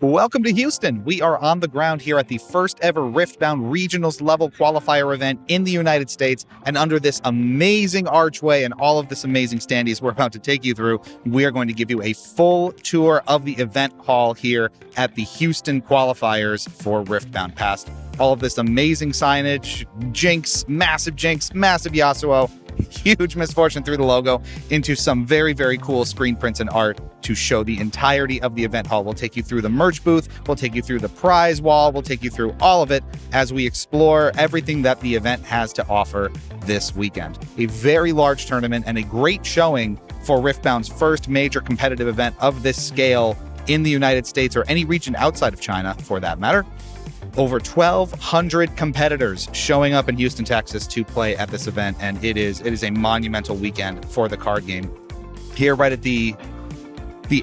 Welcome to Houston. We are on the ground here at the first ever Riftbound Regionals level qualifier event in the United States. And under this amazing archway and all of this amazing standees we're about to take you through, we are going to give you a full tour of the event hall here at the Houston qualifiers for Riftbound. Past all of this amazing signage, Jinx, massive Yasuo, huge misfortune through the logo, into some very, very cool screen prints and art to show the entirety of the event hall. We'll take you through the merch booth, we'll take you through the prize wall, we'll take you through all of it as we explore everything that the event has to offer this weekend. A very large tournament and a great showing for Riftbound's first major competitive event of this scale in the United States, or any region outside of China for that matter. Over 1,200 competitors showing up in Houston, Texas to play at this event, and it is a monumental weekend for the card game. Here, right at the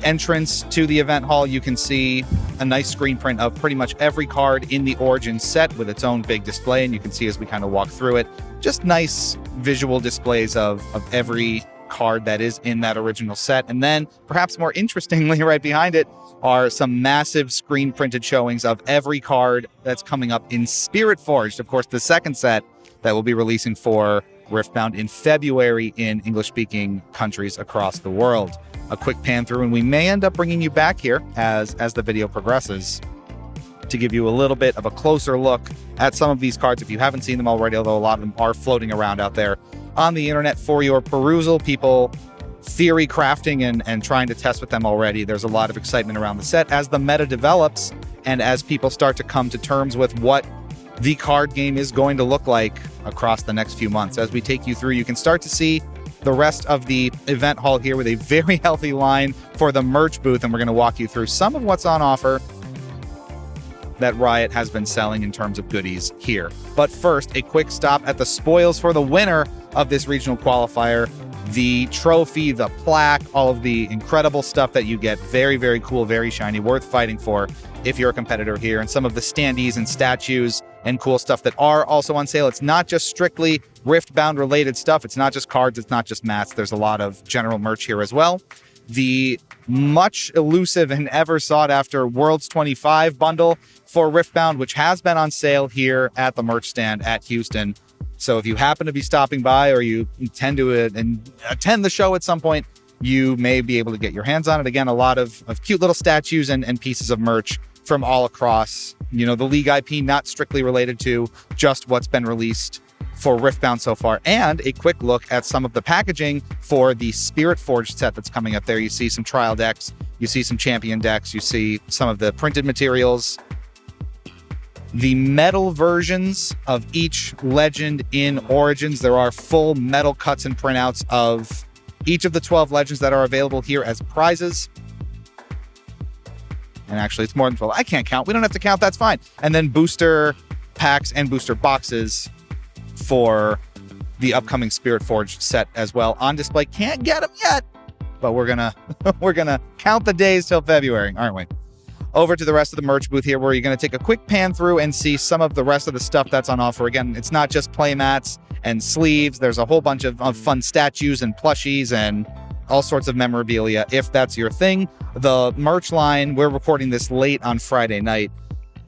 entrance to the event hall, you can see a nice screen print of pretty much every card in the Origin set with its own big display, and you can see as we kind of walk through it, just nice visual displays of every card that is in that original set. And then, perhaps more interestingly, right behind it are some massive screen printed showings of every card that's coming up in Spirit Forged, of course, the second set that will be releasing for Riftbound in February in English-speaking countries across the world. A quick pan through, and we may end up bringing you back here as the video progresses to give you a little bit of a closer look at some of these cards if you haven't seen them already, although a lot of them are floating around out there on the internet for your perusal. People theory crafting and trying to test with them already. There's a lot of excitement around the set as the meta develops and as people start to come to terms with what the card game is going to look like across the next few months. As we take you through, you can start to see the rest of the event hall here with a very healthy line for the merch booth, and we're going to walk you through some of what's on offer that Riot has been selling in terms of goodies here. But first, a quick stop at the spoils for the winner of this regional qualifier. The trophy, the plaque, all of the incredible stuff that you get. Very, very cool, very shiny, worth fighting for if you're a competitor here. And some of the standees and statues and cool stuff that are also on sale. It's not just strictly Riftbound related stuff. It's not just cards. It's not just mats. There's a lot of general merch here as well. The much elusive and ever sought after Worlds 25 bundle for Riftbound, which has been on sale here at the merch stand at Houston. So if you happen to be stopping by or you intend to attend the show at some point, you may be able to get your hands on it. Again, a lot of cute little statues and pieces of merch from all across, the League IP, not strictly related to just what's been released for Riftbound so far. And a quick look at some of the packaging for the Spirit Forged set that's coming up there. You see some trial decks, you see some champion decks, you see some of the printed materials, the metal versions of each legend in Origins. There are full metal cuts and printouts of each of the 12 legends that are available here as prizes. And actually, it's more than 12. I can't count. We don't have to count. That's fine. And then booster packs and booster boxes for the upcoming Spirit Forged set as well on display. Can't get them yet, but we're gonna count the days till February, aren't we? Over to the rest of the merch booth here, where you're going to take a quick pan through and see some of the rest of the stuff that's on offer. Again, it's not just playmats and sleeves. There's a whole bunch of fun statues and plushies and all sorts of memorabilia, if that's your thing. The merch line, we're recording this late on Friday night.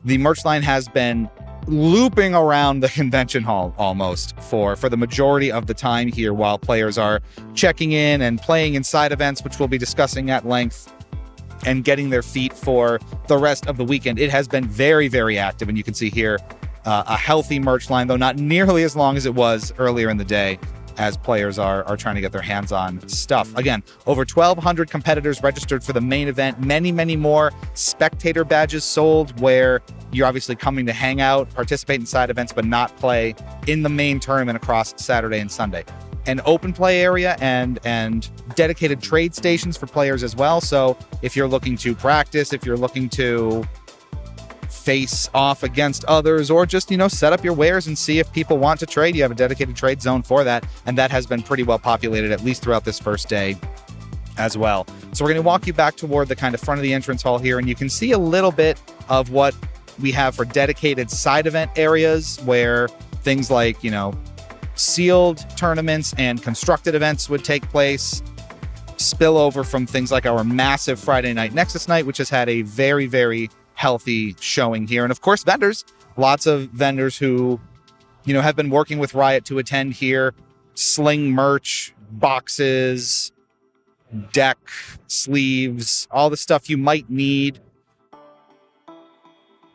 The merch line has been looping around the convention hall almost for the majority of the time here while players are checking in and playing in side events, which we'll be discussing at length, and getting their feet for the rest of the weekend. It has been very, very active, and you can see here a healthy merch line, though not nearly as long as it was earlier in the day, as players are trying to get their hands on stuff. Again, over 1,200 competitors registered for the main event, many, many more spectator badges sold, where you're obviously coming to hang out, participate in side events, but not play in the main tournament across Saturday and Sunday. An open play area and dedicated trade stations for players as well. So if you're looking to practice, if you're looking to face off against others, or just, set up your wares and see if people want to trade, you have a dedicated trade zone for that. And that has been pretty well populated, at least throughout this first day as well. So we're going to walk you back toward the kind of front of the entrance hall here, and you can see a little bit of what we have for dedicated side event areas, where things like, sealed tournaments and constructed events would take place. Spillover from things like our massive Friday Night Nexus night, which has had a very, very healthy showing here. And of course, vendors, lots of vendors who, have been working with Riot to attend here, sling merch, boxes, deck, sleeves, all the stuff you might need.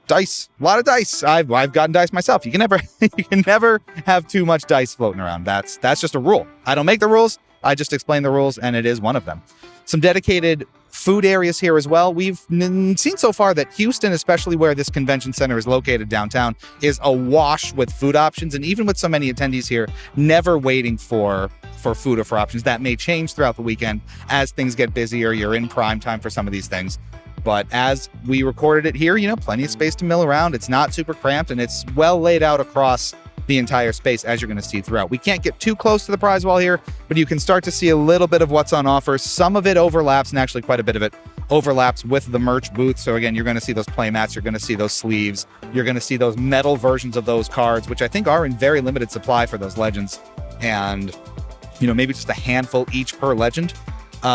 Dice, a lot of dice. I've gotten dice myself. You can never have too much dice floating around. That's just a rule. I don't make the rules. I just explain the rules, and it is one of them. Some dedicated food areas here as well. We've seen so far that Houston, especially where this convention center is located downtown, is awash with food options. And even with so many attendees here, never waiting for food or for options. That may change throughout the weekend as things get busier. You're in prime time for some of these things. But as we recorded it here, plenty of space to mill around. It's not super cramped, and it's well laid out across the entire space, as you're going to see throughout. We can't get too close to the prize wall here, but you can start to see a little bit of what's on offer. Some of it overlaps, and actually quite a bit of it overlaps with the merch booth. So again, you're going to see those play mats, you're going to see those sleeves, you're going to see those metal versions of those cards, which I think are in very limited supply for those legends. And, maybe just a handful each per legend.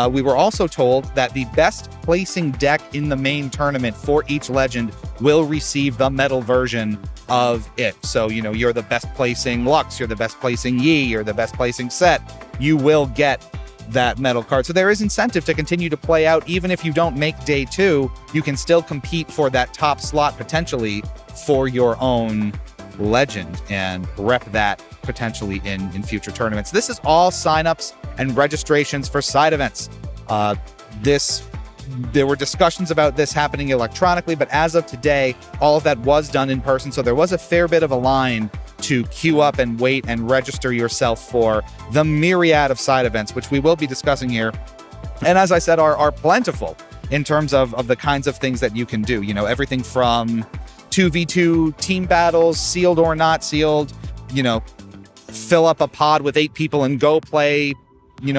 We were also told that the best placing deck in the main tournament for each legend will receive the metal version of it. So, you're the best placing Lux, you're the best placing Yi, you're the best placing Set, you will get that metal card. So there is incentive to continue to play out. Even if you don't make day 2, you can still compete for that top slot potentially for your own legend and rep that potentially in future tournaments. This is all signups and registrations for side events. There were discussions about this happening electronically, but as of today, all of that was done in person. So there was a fair bit of a line to queue up and wait and register yourself for the myriad of side events, which we will be discussing here. And as I said, are plentiful in terms of the kinds of things that you can do. Everything from 2v2 team battles, sealed or not sealed, fill up a pod with 8 people and go play,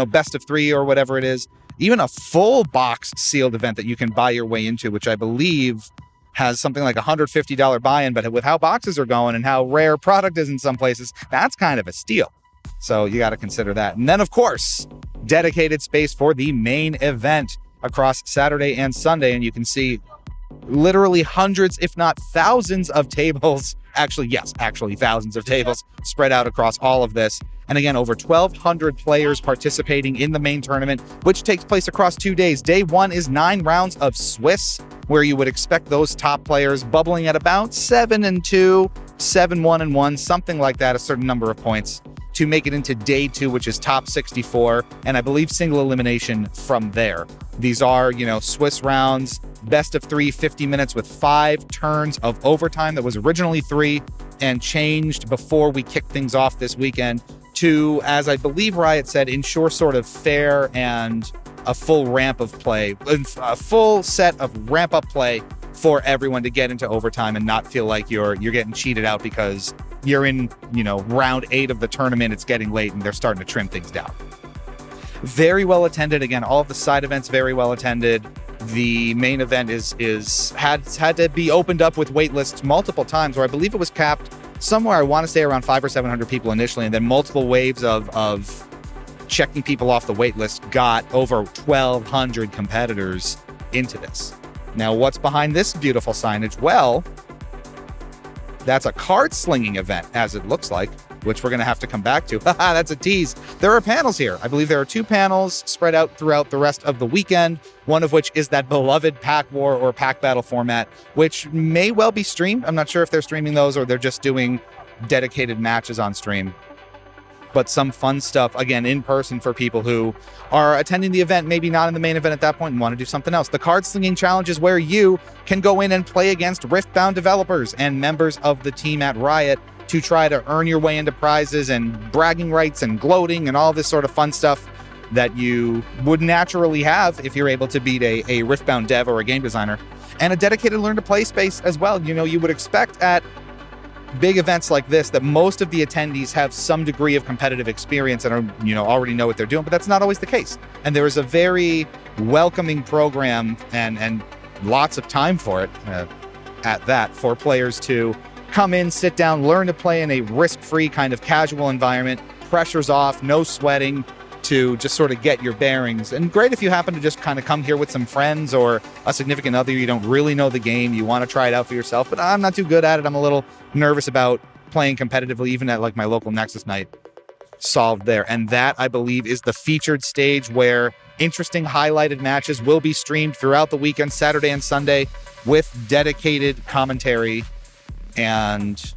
best of 3 or whatever it is. Even a full box sealed event that you can buy your way into, which I believe has something like $150 buy-in, but with how boxes are going and how rare product is in some places, that's kind of a steal. So you got to consider that. And then, of course, dedicated space for the main event across Saturday and Sunday. And you can see literally hundreds, if not thousands of tables. Actually, thousands of tables spread out across all of this. And again, over 1,200 players participating in the main tournament, which takes place across 2 days. Day 1 is 9 rounds of Swiss, where you would expect those top players bubbling at about 7-2, 7-1-1, something like that, a certain number of points, to make it into day 2, which is top 64, and I believe single elimination from there. These are, Swiss rounds, best of 3, 50 minutes with 5 turns of overtime. That was originally 3 and changed before we kicked things off this weekend to, as I believe Riot said, ensure sort of fair and a full ramp of play, a full set of ramp up play for everyone to get into overtime and not feel like you're getting cheated out because you're in, round 8 of the tournament, it's getting late and they're starting to trim things down. Very well attended. Again, all of the side events very well attended. The main event had to be opened up with wait lists multiple times, where I believe it was capped somewhere, I want to say around 500 or 700 people initially, and then multiple waves of checking people off the wait list got over 1,200 competitors into this. Now, what's behind this beautiful signage? Well, that's a card slinging event, as it looks like, which we're going to have to come back to. That's a tease. There are panels here. I believe there are 2 panels spread out throughout the rest of the weekend, one of which is that beloved pack war or pack battle format, which may well be streamed. I'm not sure if they're streaming those or they're just doing dedicated matches on stream. But some fun stuff, again, in person for people who are attending the event, maybe not in the main event at that point and want to do something else. The card slinging challenge is where you can go in and play against Riftbound developers and members of the team at Riot to try to earn your way into prizes and bragging rights and gloating and all this sort of fun stuff that you would naturally have if you're able to beat a Riftbound dev or a game designer. And a dedicated learn to play space as well. You would expect at big events like this that most of the attendees have some degree of competitive experience and are, already know what they're doing, but that's not always the case. And there is a very welcoming program and lots of time for it at that, for players to come in, sit down, learn to play in a risk-free kind of casual environment, pressure's off, no sweating, to just sort of get your bearings. And great if you happen to just kind of come here with some friends or a significant other. You don't really know the game. You want to try it out for yourself, but I'm not too good at it. I'm a little nervous about playing competitively, even at like my local Nexus night. Solved there. And that, I believe, is the featured stage where interesting highlighted matches will be streamed throughout the weekend, Saturday and Sunday, with dedicated commentary and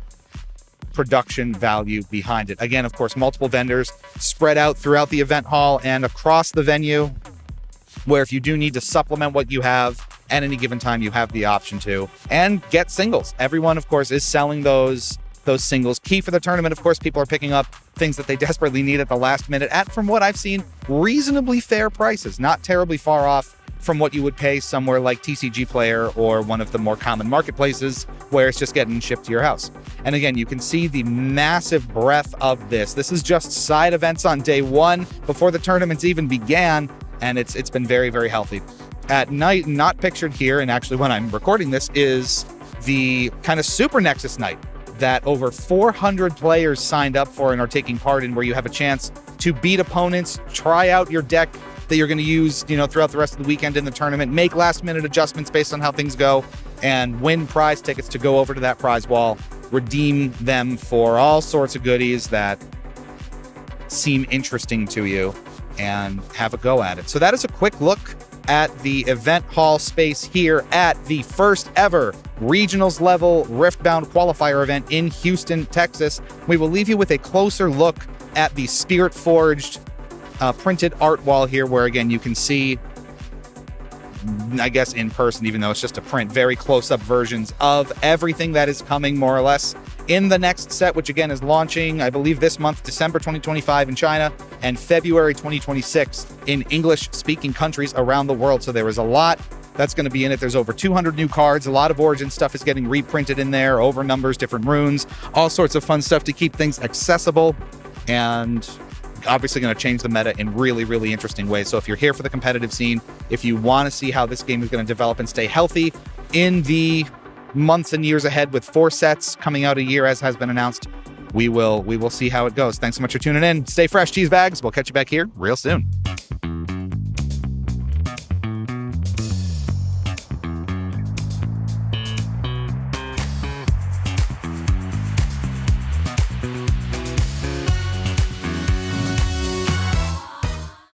production value behind it. Again, of course, multiple vendors spread out throughout the event hall and across the venue, where if you do need to supplement what you have at any given time, you have the option to. And get singles. Everyone, of course, is selling those singles. Key for the tournament, of course, people are picking up things that they desperately need at the last minute at, from what I've seen, reasonably fair prices, not terribly far off from what you would pay somewhere like TCG Player or one of the more common marketplaces where it's just getting shipped to your house. And again, you can see the massive breadth of this. This is just side events on day one before the tournaments even began, and it's been very, very healthy. At night, not pictured here, and actually when I'm recording this, is the kind of Super Nexus night that over 400 players signed up for and are taking part in, where you have a chance to beat opponents, try out your deck that you're going to use, throughout the rest of the weekend in the tournament, make last-minute adjustments based on how things go, and win prize tickets to go over to that prize wall, redeem them for all sorts of goodies that seem interesting to you, and have a go at it. So that is a quick look at the event hall space here at the first ever regionals level Riftbound qualifier event in Houston, Texas. We will leave you with a closer look at the Spirit Forged printed art wall here, where again you can see, I guess in person, even though it's just a print, very close-up versions of everything that is coming more or less in the next set, which again is launching, I believe, this month, December 2025 in China, and February 2026 in English-speaking countries around the world. So there is a lot that's going to be in it. There's over 200 new cards. A lot of Origin stuff is getting reprinted in there, over numbers, different runes, all sorts of fun stuff to keep things accessible, and obviously going to change the meta in really, really interesting ways. So if you're here for the competitive scene, if you want to see how this game is going to develop and stay healthy in the months and years ahead, with 4 sets coming out a year as has been announced, we will see how it goes. Thanks so much for tuning in. Stay fresh, cheese bags. We'll catch you back here real soon.